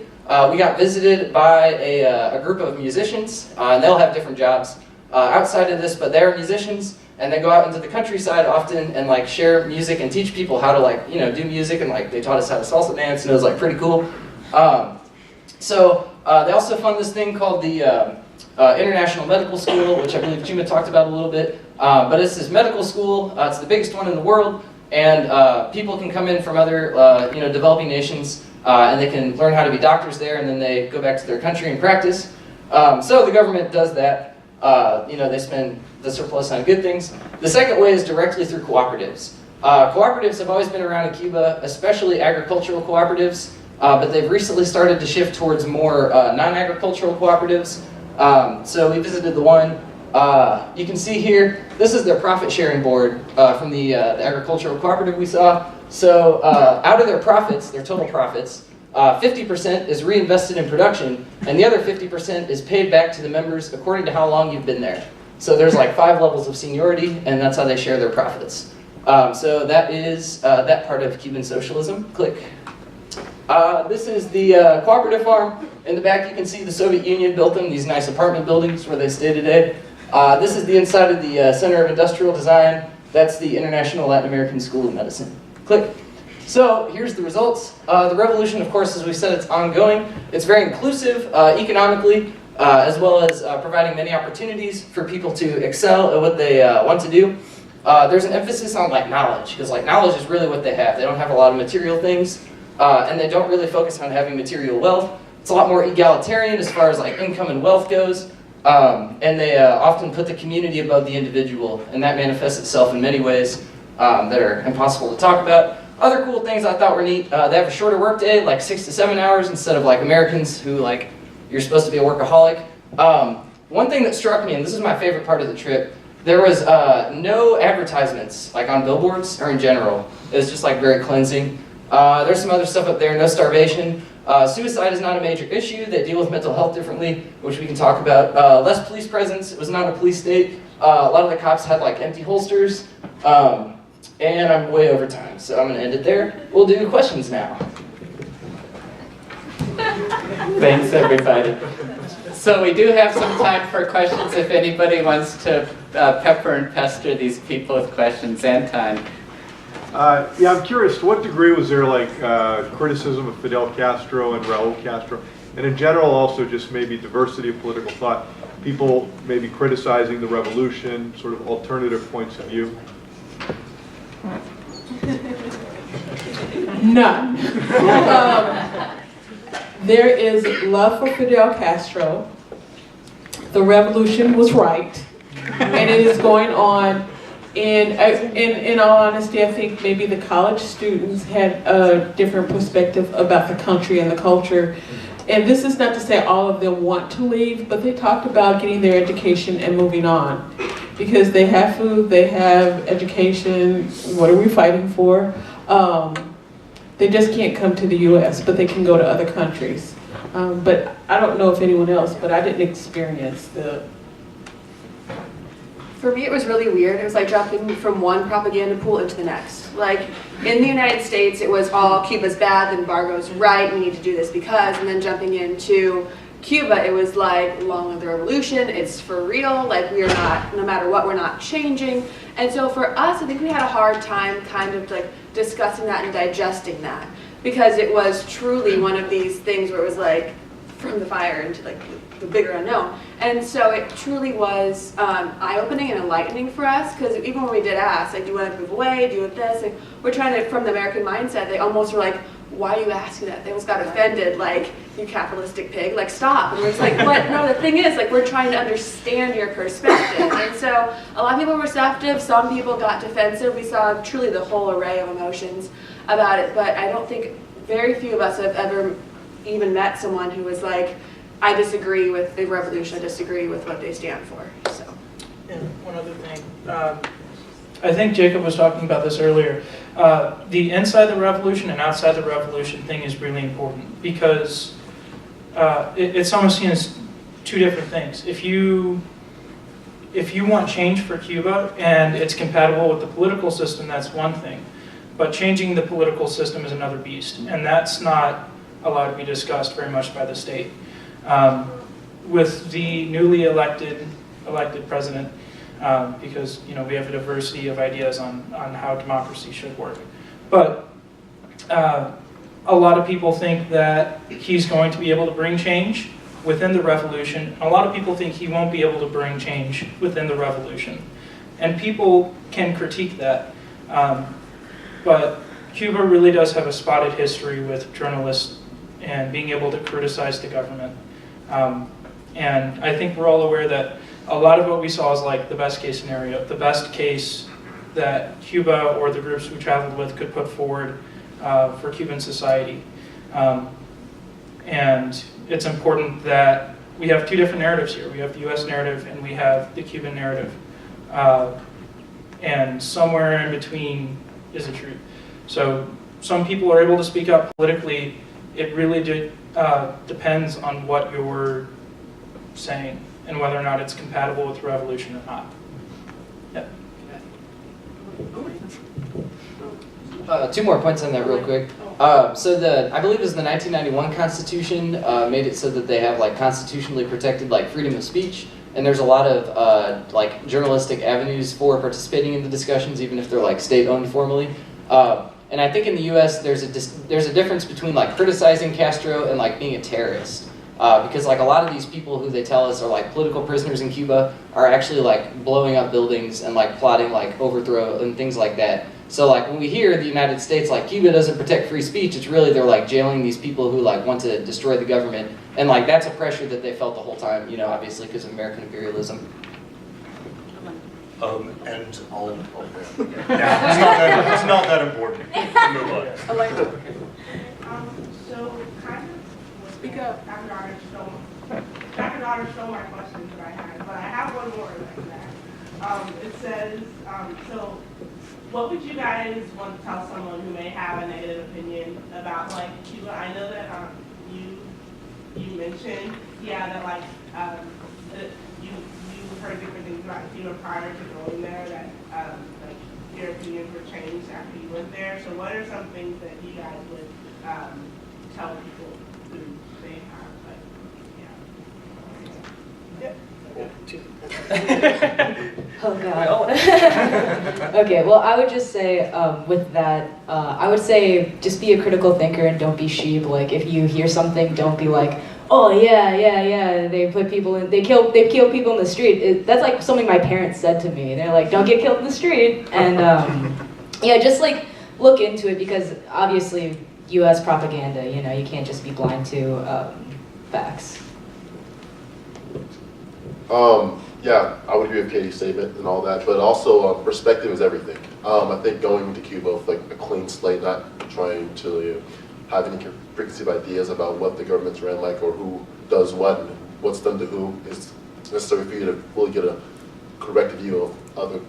[SPEAKER 10] We got visited by a group of musicians, and they'll have different jobs outside of this, but they're musicians, and they go out into the countryside often and like share music and teach people how to like do music, and like they taught us how to salsa dance, and it was like pretty cool. So they also fund this thing called the International Medical School, which I believe Chuma talked about a little bit. But it's this medical school. It's the biggest one in the world, and people can come in from other developing nations. And they can learn how to be doctors there, and then they go back to their country and practice. So the government does that. They spend the surplus on good things. The second way is directly through cooperatives. Cooperatives have always been around in Cuba, especially agricultural cooperatives, but they've recently started to shift towards more non-agricultural cooperatives. So we visited the one. You can see here, this is their profit sharing board from the agricultural cooperative we saw. So out of their profits, their total profits, 50% is reinvested in production, and the other 50% is paid back to the members according to how long you've been there. So there's like 5 levels of seniority, and that's how they share their profits. So that is that part of Cuban socialism. Click. This is the cooperative farm. In the back you can see the Soviet Union built them, these nice apartment buildings where they stay today. This is the inside of the Center of Industrial Design. That's the International Latin American School of Medicine. Click. So here's the results. The revolution, of course, as we said, it's ongoing. It's very inclusive economically, as well as providing many opportunities for people to excel at what they want to do. There's an emphasis on like knowledge, because like knowledge is really what they have. They don't have a lot of material things, and they don't really focus on having material wealth. It's a lot more egalitarian as far as like income and wealth goes. And they often put the community above the individual, and that manifests itself in many ways that are impossible to talk about. Other cool things I thought were neat, they have a shorter work day, like 6 to 7 hours instead of like Americans who like, you're supposed to be a workaholic. One thing that struck me, and this is my favorite part of the trip, there was no advertisements like on billboards or in general. It was just like very cleansing. There's some other stuff up there, no starvation. Suicide is not a major issue. They deal with mental health differently, which we can talk about. Less police presence. It was not a police state. A lot of the cops had like empty holsters. And I'm way over time, so I'm going to end it there. We'll do questions now.
[SPEAKER 1] Thanks, everybody. So we do have some time for questions if anybody wants to pepper and pester these people with questions. Anton.
[SPEAKER 11] Yeah, I'm curious, to what degree was there like criticism of Fidel Castro and Raul Castro? And in general also just maybe diversity of political thought, people maybe criticizing the revolution, sort of alternative points of view?
[SPEAKER 2] None. There is love for Fidel Castro. The revolution was right, and it is going on. In all honesty, I think maybe the college students had a different perspective about the country and the culture. And this is not to say all of them want to leave, but they talked about getting their education and moving on. Because they have food, they have education, what are we fighting for? They just can't come to the US, but they can go to other countries. But I don't know if anyone else, but I didn't experience the...
[SPEAKER 3] For me, it was really weird. It was like jumping from one propaganda pool into the next. Like, in the United States, it was all Cuba's bad, the embargo's right, we need to do this because, and then jumping into Cuba, it was like, long live the revolution, it's for real, like we are not, no matter what, we're not changing. And so for us, I think we had a hard time kind of like discussing that and digesting that. Because it was truly one of these things where it was like, from the fire into like the bigger unknown. And so it truly was eye-opening and enlightening for us, because even when we did ask, like, do you want to move away, do you want this? Like, we're trying to, from the American mindset, they almost were like, why are you asking that? They almost got offended, like, you capitalistic pig, like, stop. And we're just like, what? No, the thing is, like, we're trying to understand your perspective. And so a lot of people were receptive, some people got defensive. We saw truly the whole array of emotions about it, but I don't think very few of us have ever even met someone who was like, I disagree with the revolution, I disagree with what they stand for. So.
[SPEAKER 7] And one other thing. I think Jacob was talking about this earlier. The inside the revolution and outside the revolution thing is really important, because it's almost seen as two different things. If you want change for Cuba and it's compatible with the political system, that's one thing. But changing the political system is another beast, and that's not allowed to be discussed very much by the state. With the newly elected president, because we have a diversity of ideas on how democracy should work. But a lot of people think that he's going to be able to bring change within the revolution. A lot of people think he won't be able to bring change within the revolution. And people can critique that. But Cuba really does have a spotted history with journalists and being able to criticize the government. And I think we're all aware that a lot of what we saw is like the best case scenario, the best case that Cuba or the groups we traveled with could put forward for Cuban society. And it's important that we have two different narratives here. We have the US narrative and we have the Cuban narrative. And somewhere in between is the truth. So some people are able to speak up politically. It really depends on what you're saying and whether or not it's compatible with the revolution or not. Yep.
[SPEAKER 10] Two more points on that real quick. So I believe it was the 1991 Constitution made it so that they have like constitutionally protected like freedom of speech, and there's a lot of like journalistic avenues for participating in the discussions, even if they're like state-owned formally. And I think in the U.S. there's a difference between like criticizing Castro and like being a terrorist, because like a lot of these people who they tell us are like political prisoners in Cuba are actually like blowing up buildings and like plotting like overthrow and things like that. So like when we hear the United States like Cuba doesn't protect free speech, it's really they're like jailing these people who like want to destroy the government, and like that's a pressure that they felt the whole time, obviously because of American imperialism.
[SPEAKER 9] And I'll yeah, it's not that important. Move on.
[SPEAKER 12] So kind of
[SPEAKER 2] Speak up.
[SPEAKER 12] Dr. Daughter stole my questions that I had, but I have one more like that. It says, so what would you guys want to tell someone who may have a negative opinion about like Cuba? I know that you mentioned, yeah, that like that you heard different things about Cuba prior to going there, that like your opinions were changed after you went there. So what are some things that you guys would tell people who they have like,
[SPEAKER 4] Oh god. Okay, well I would just say with that, I would say just be a critical thinker and don't be sheep. Like if you hear something, don't be like, oh yeah, they kill people in the street. That's like something my parents said to me. They're like, don't get killed in the street. And yeah, just like look into it, because obviously US propaganda, you know, you can't just be blind to facts.
[SPEAKER 6] Yeah, I would agree with Katie's statement and all that, but also perspective is everything. I think going to Cuba with like a clean slate, not trying to have any preconceived ideas about what the government's ran like or who does what and what's done to who, is necessary for you to really get a correct view of other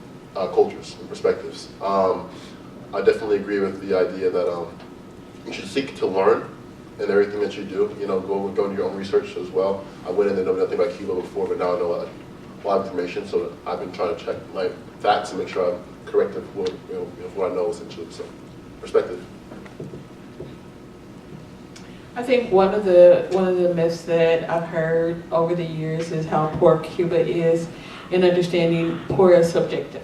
[SPEAKER 6] cultures and perspectives. I definitely agree with the idea that you should seek to learn in everything that you do. You know, go into your own research as well. I went in and know nothing about Cuba before, but now I know a lot of information. So I've been trying to check my facts and make sure I'm correct with what I know essentially. So, perspective.
[SPEAKER 2] I think one of the myths that I've heard over the years is how poor Cuba is, in understanding poor is subjective.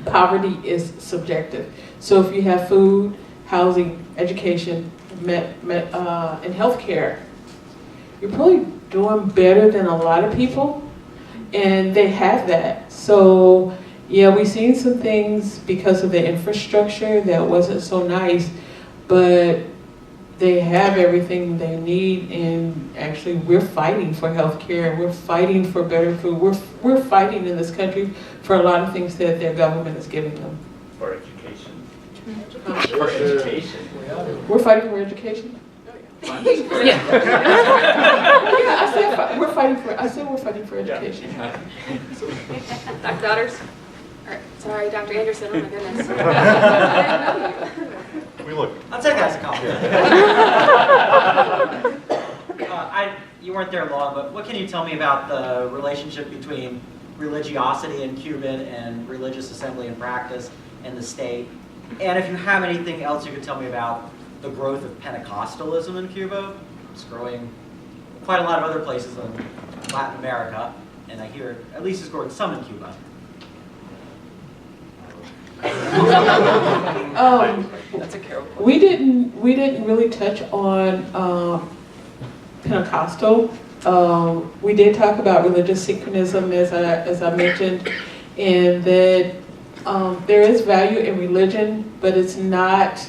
[SPEAKER 2] Poverty is subjective. So if you have food, housing, education, and healthcare, you're probably doing better than a lot of people, and they have that. So yeah, we've seen some things because of the infrastructure that wasn't so nice, but they have everything they need, and actually we're fighting for healthcare, we're fighting for better food, we're fighting in this country for a lot of things that their government is giving them.
[SPEAKER 13] For education.
[SPEAKER 2] For
[SPEAKER 13] education.
[SPEAKER 2] We're fighting for education? Yeah, I said we're fighting for education.
[SPEAKER 3] Dr. Daughters? Sorry, Dr. Anderson, oh my goodness. I didn't know you.
[SPEAKER 11] We look.
[SPEAKER 14] I'll take that as a compliment. You weren't there long, but what can you tell me about the relationship between religiosity in Cuban and religious assembly and practice in the state? And if you have anything else you could tell me about the growth of Pentecostalism in Cuba. It's growing quite a lot of other places in Latin America, and I hear at least it's growing some in Cuba.
[SPEAKER 2] That's a Carol question. We didn't really touch on Pentecostal. We did talk about religious synchronism, as I mentioned, and that there is value in religion, but it's not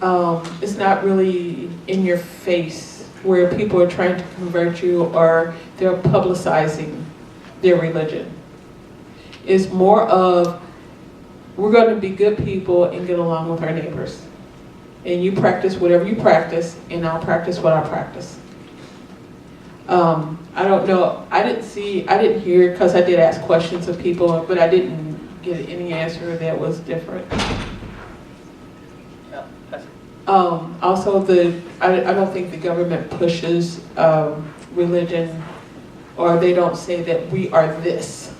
[SPEAKER 2] really in your face where people are trying to convert you or they're publicizing their religion. It's more of, we're going to be good people and get along with our neighbors. And you practice whatever you practice, and I'll practice what I practice. I don't know, I didn't hear, because I did ask questions of people, but I didn't get any answer that was different. Also, I don't think the government pushes religion, or they don't say that we are this.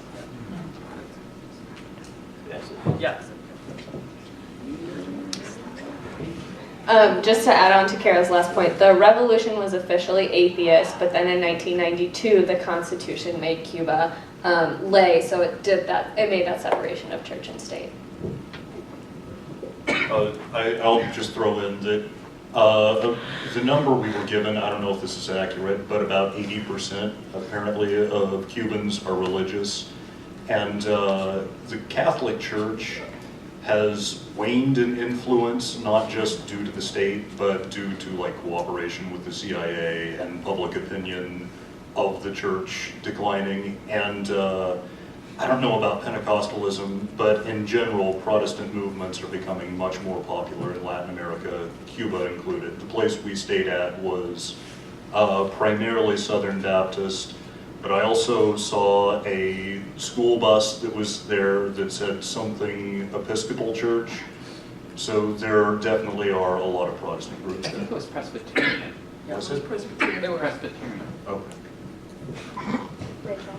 [SPEAKER 8] Yes.
[SPEAKER 5] Just to add on to Carol's last point, the revolution was officially atheist, but then in 1992, the Constitution made Cuba lay, so it made that separation of church and state.
[SPEAKER 9] I'll just throw in that the number we were given, I don't know if this is accurate, but about 80% apparently of Cubans are religious. And the Catholic Church has waned in influence, not just due to the state, but due to like cooperation with the CIA and public opinion of the church declining. And I don't know about Pentecostalism, but in general, Protestant movements are becoming much more popular in Latin America, Cuba included. The place we stayed at was primarily Southern Baptist, but I also saw a school bus that was there that said something Episcopal Church. So there definitely are a lot of Protestant groups
[SPEAKER 1] I
[SPEAKER 9] there.
[SPEAKER 1] think it was Presbyterian.
[SPEAKER 2] Yeah, it was Presbyterian.
[SPEAKER 1] They were Presbyterian.
[SPEAKER 9] Okay.
[SPEAKER 13] Rachel.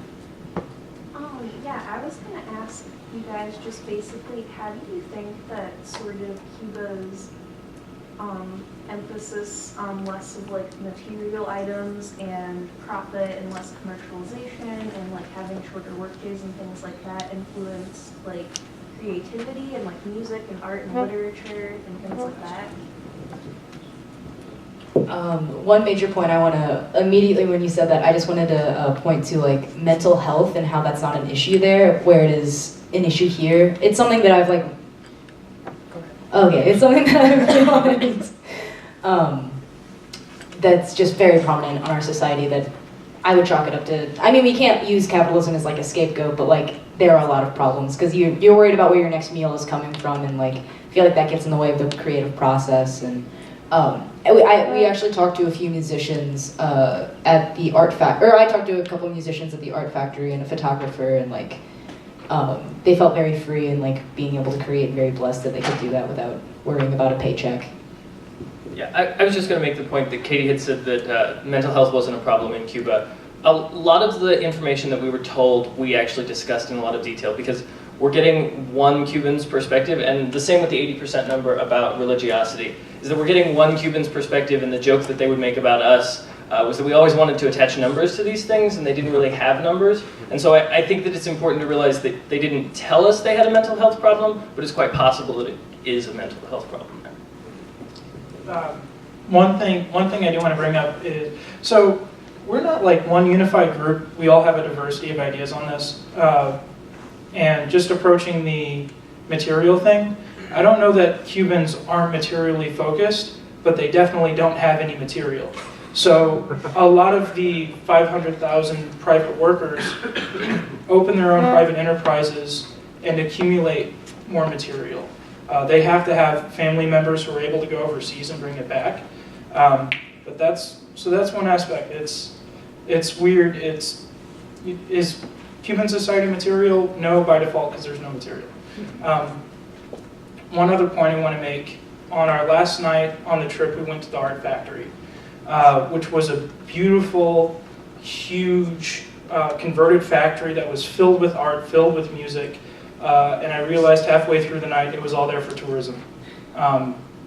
[SPEAKER 13] Yeah, I was going to ask you guys just basically, how do you think that sort of Cuba's emphasis on less of like material items and profit and less commercialization and like having shorter work days and things like that influenced like creativity and like music and art and literature and things like that?
[SPEAKER 4] One major point I want to, immediately when you said that, I just wanted to point to like mental health and how that's not an issue there, where it is an issue here. It's something that I've like, okay, it's something that I've realized that's just very prominent on our society that I would chalk it up to. I mean, we can't use capitalism as like a scapegoat, but like there are a lot of problems because you're worried about where your next meal is coming from, and like I feel like that gets in the way of the creative process. And we actually talked to a few musicians at the art factory, or I talked to a couple of musicians at the art factory and a photographer, and like they felt very free and like being able to create, very blessed that they could do that without worrying about a paycheck.
[SPEAKER 8] Yeah, I was just going to make the point that Katie had said that mental health wasn't a problem in Cuba. A lot of the information that we were told, we actually discussed in a lot of detail because we're getting one Cuban's perspective, and the same with the 80% number about religiosity, is that we're getting one Cuban's perspective, and the joke that they would make about us was that we always wanted to attach numbers to these things, and they didn't really have numbers. And so I think that it's important to realize that they didn't tell us they had a mental health problem, but it's quite possible that it is a mental health problem.
[SPEAKER 7] One thing I do want to bring up is, so we're not like one unified group. We all have a diversity of ideas on this. And just approaching the material thing, I don't know that Cubans aren't materially focused, but they definitely don't have any material. So a lot of the 500,000 private workers open their own private enterprises and accumulate more material. They have to have family members who are able to go overseas and bring it back. But that's one aspect. It's weird. Is Cuban society material? No, by default, because there's no material. One other point I want to make. On our last night on the trip, we went to the art factory, which was a beautiful, huge, converted factory that was filled with art, filled with music. And I realized halfway through the night it was all there for tourism.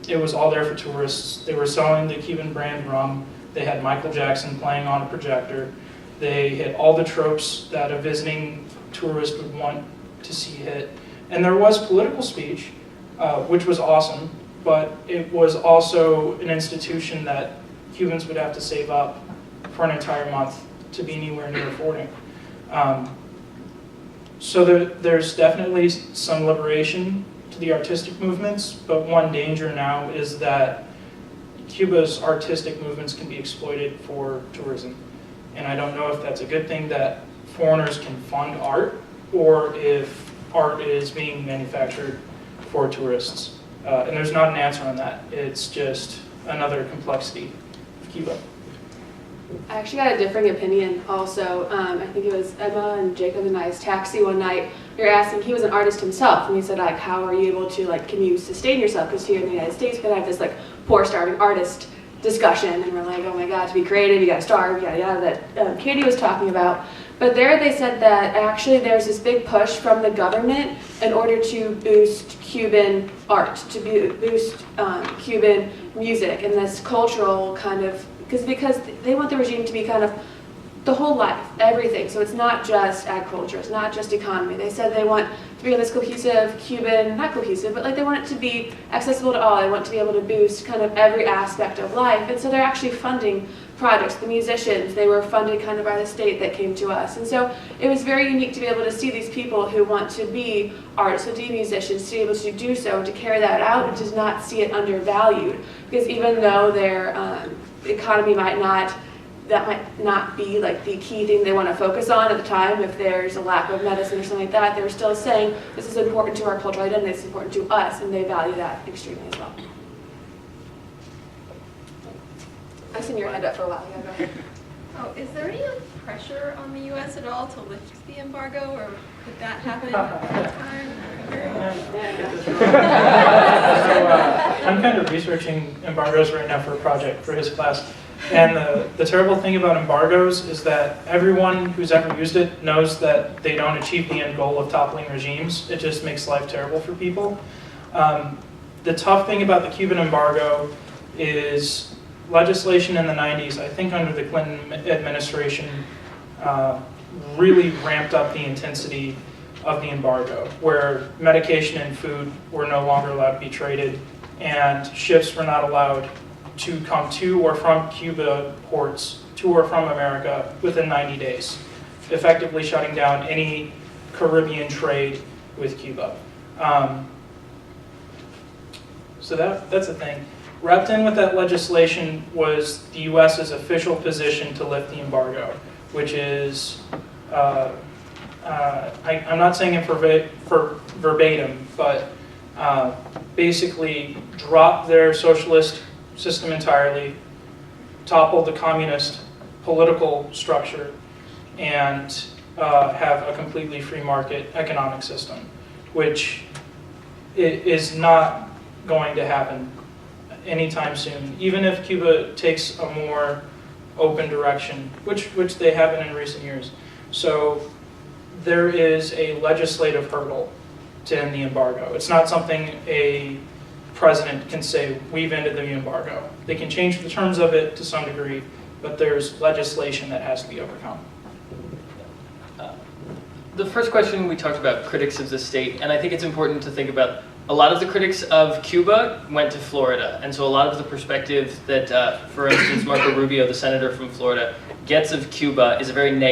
[SPEAKER 7] It was all there for tourists. They were selling the Cuban brand rum. They had Michael Jackson playing on a projector. They hit all the tropes that a visiting tourist would want to see hit. And there was political speech, which was awesome, but it was also an institution that Cubans would have to save up for an entire month to be anywhere near affording. So there's definitely some liberation to the artistic movements, but one danger now is that Cuba's artistic movements can be exploited for tourism. And I don't know if that's a good thing that foreigners can fund art, or if art is being manufactured for tourists. And there's not an answer on that. It's just another complexity of Cuba.
[SPEAKER 3] I actually got a differing opinion also. I think it was Emma and Jacob and I's taxi one night. We were asking, he was an artist himself, and he said, like, how are you able to, like, can you sustain yourself? Because here in the United States, we could have this, like, poor starving artist discussion, and we're like, oh my God, to be creative, you gotta starve, yada yada, that Katie was talking about. But there they said that actually there's this big push from the government in order to boost Cuban art, to boost Cuban music, and this cultural kind of, because they want the regime to be kind of the whole life, everything. So it's not just agriculture, it's not just economy. They said they want to be this cohesive Cuban, not cohesive, but like they want it to be accessible to all. They want to be able to boost kind of every aspect of life. And so they're actually funding projects. The musicians, they were funded kind of by the state that came to us. And so it was very unique to be able to see these people who want to be artists, to be musicians, to be able to do so, to carry that out, and to not see it undervalued. Because even though their economy might not that might not be like the key thing they want to focus on at the time. If there's a lack of medicine or something like that, they're still saying this is important to our cultural identity, it's important to us, and they value that extremely as well. I've seen your hand up for a while. Yeah, go ahead.
[SPEAKER 15] Oh, is there any pressure on the U.S. at all to lift the embargo, or could that happen
[SPEAKER 7] I'm kind of researching embargoes right now for a project for his class. And the terrible thing about embargoes is that everyone who's ever used it knows that they don't achieve the end goal of toppling regimes. It just makes life terrible for people. The tough thing about the Cuban embargo is legislation in the 90s, I think under the Clinton administration, really ramped up the intensity of the embargo, where medication and food were no longer allowed to be traded, and ships were not allowed to come to or from Cuba ports, to or from America, within 90 days, effectively shutting down any Caribbean trade with Cuba. So that's a thing. Wrapped in with that legislation was the US's official position to lift the embargo, which is, I'm not saying it for verbatim, but basically drop their socialist system entirely, topple the communist political structure, and have a completely free market economic system, which is not going to happen anytime soon, even if Cuba takes a more open direction, which they haven't in recent years. So there is a legislative hurdle to end the embargo. It's not something a president can say, we've ended the embargo. They can change the terms of it to some degree, but there's legislation that has to be overcome.
[SPEAKER 8] The first question, we talked about critics of the state, and I think it's important to think about a lot of the critics of Cuba went to Florida, and so a lot of the perspective that, for instance, Marco Rubio, the senator from Florida, gets of Cuba is a very negative